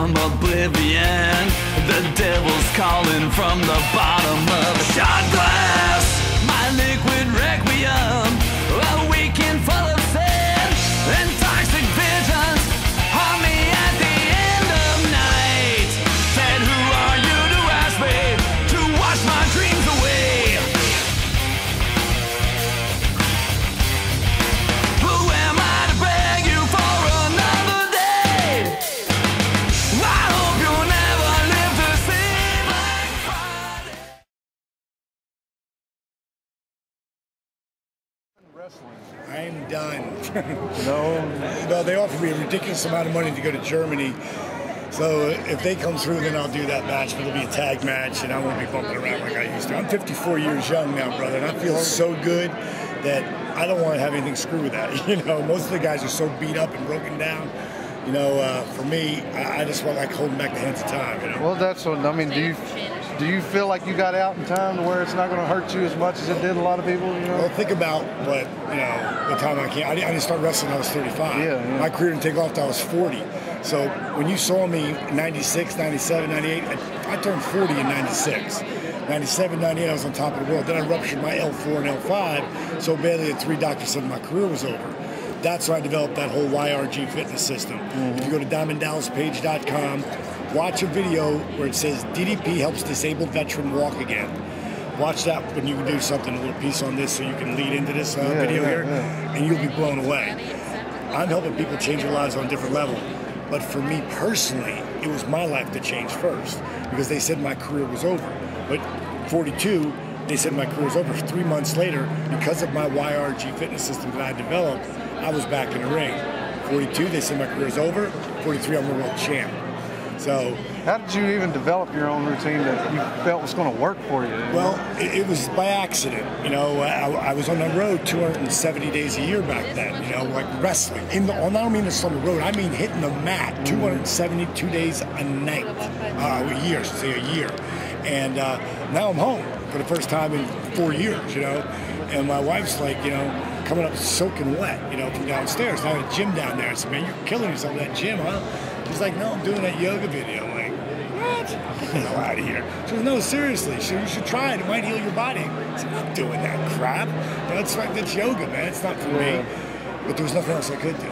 from oblivion. The devil's calling from the bottom of a shot glass. My liquid requiem, a weekend full of sin and toxic visions haunt me at the end of night. Said, who are you to ask me to wash my dreams away? Who am I to beg you for another day? I hope you'll never live to see Black Friday. I'm done. No, they offered me a ridiculous amount of money to go to Germany. So if they come through, then I'll do that match, but it'll be a tag match, and I won't be bumping around like I used to. I'm 54 years young now, brother, and I feel so good that I don't want to have anything screw with that. You know, most of the guys are so beat up and broken down. You know, for me, I just want like holding back the hands of time. You know? Well, that's what I mean. Do you feel like you got out in time to where it's not going to hurt you as much as it did a lot of people? You know? Well, think about what the time I came. I didn't start wrestling when I was 35. Yeah. My career didn't take off until I was 40. So when you saw me in 96, 97, 98, I turned 40 in 96. 97, 98, I was on top of the world. Then I ruptured my L4 and L5 so badly that 3 doctors said my career was over. That's why I developed that whole YRG fitness system. If you go to DiamondDallasPage.com, watch a video where it says DDP helps disabled veteran walk again. Watch that when you can do something, a little piece on this so you can lead into this video here, and you'll be blown away. I'm helping people change their lives on a different level. But for me personally, it was my life that changed first because they said my career was over. But 42, they said my career was over. 3 months later, because of my YRG fitness system that I developed, I was back in the ring. 42, they said my career is over. 43, I'm the world champ. So, how did you even develop your own routine that you felt was going to work for you? Well, it was by accident. You know, I was on the road 270 days a year back then. You know, like wrestling. I don't mean just on the road. I mean hitting the mat 272 days a night, a year. I should say a year. And now I'm home for the first time in 4 years. You know, and my wife's like, you know, coming up soaking wet. You know, from downstairs. I had a gym down there. I said, man, you're killing yourself in that gym, huh? She's like, no, I'm doing that yoga video. I'm like, what? Get the hell out of here. She goes, no, seriously, you should try it. It might heal your body. I said, I'm not doing that crap. You know, that's yoga, man. It's not for me. But there was nothing else I could do.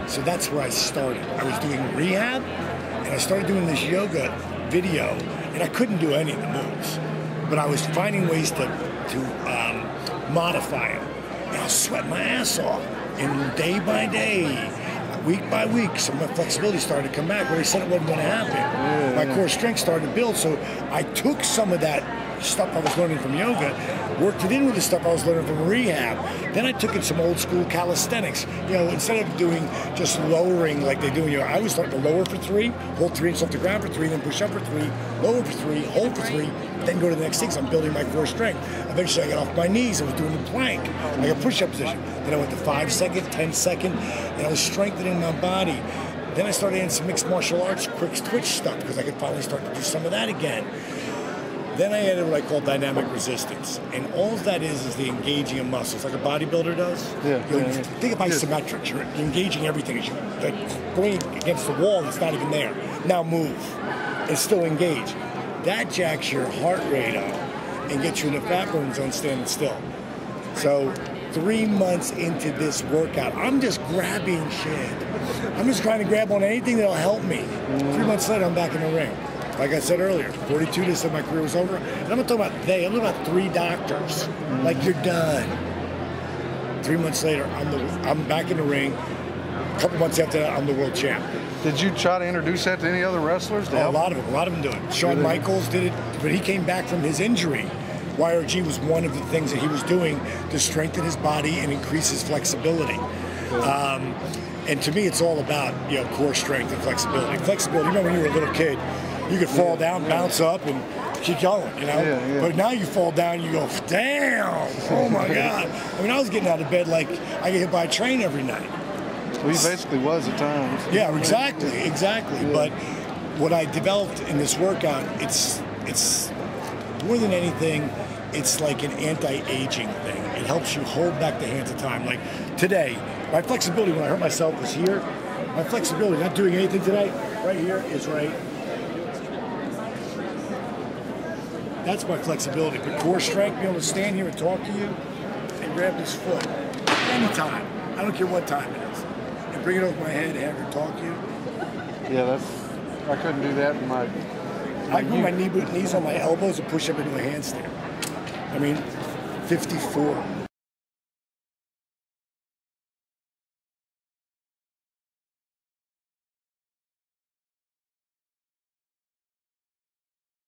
So that's where I started. I was doing rehab, and I started doing this yoga video, and I couldn't do any of the moves. But I was finding ways to modify them. And I was sweating my ass off. And day by day, week by week, some of my flexibility started to come back. Where they said it wasn't going to happen. My core strength started to build, so I took some of that stuff I was learning from yoga, worked it in with the stuff I was learning from rehab. Then I took in some old school calisthenics. You know, instead of doing just lowering like they do in yoga, I was starting to lower for 3, hold 3 inches off the ground for 3, then push up for 3, lower for 3, hold for 3, then go to the next thing. So I'm building my core strength. Eventually I got off my knees and was doing the plank, like a push-up position. Then I went to 5 second, 10 second, and I was strengthening my body. Then I started in some mixed martial arts, quick twitch stuff, because I could finally start to do some of that again. Then I added what I call dynamic resistance. And all that is the engaging of muscles, like a bodybuilder does. Think of isometrics. You're engaging everything. As you're like going against the wall that's not even there. Now move and still engage. That jacks your heart rate up and gets you in the fat burn zone standing still. So 3 months into this workout, I'm just grabbing shit. I'm just trying to grab on anything that'll help me. 3 months later, I'm back in the ring. Like I said earlier, 42, they said my career was over. And I'm not talking about they, I'm talking about 3 doctors. Like, you're done. 3 months later, I'm back in the ring. A couple months after that, I'm the world champ. Did you try to introduce that to any other wrestlers? A lot of them do it. Shawn Michaels did it, but he came back from his injury. YRG was one of the things that he was doing to strengthen his body and increase his flexibility. And to me, it's all about, you know, core strength and flexibility. Flexibility, you remember when you were a little kid, you could fall down, bounce up, and keep going, you know? But now you fall down, you go, damn, oh my God. I mean, I was getting out of bed like I get hit by a train every night. Well, he basically was at times. Yeah, exactly. But what I developed in this workout, it's more than anything, it's like an anti-aging thing. It helps you hold back the hands of time. Like today, my flexibility when I hurt myself was here. My flexibility, not doing anything today, right here is right. That's my flexibility. But core strength, being able to stand here and talk to you and grab this foot anytime. I don't care what time it is. And bring it over my head and have her talk to you. Yeah, I couldn't do that in my I put my knees on my elbows and push up into a handstand. I mean, 54.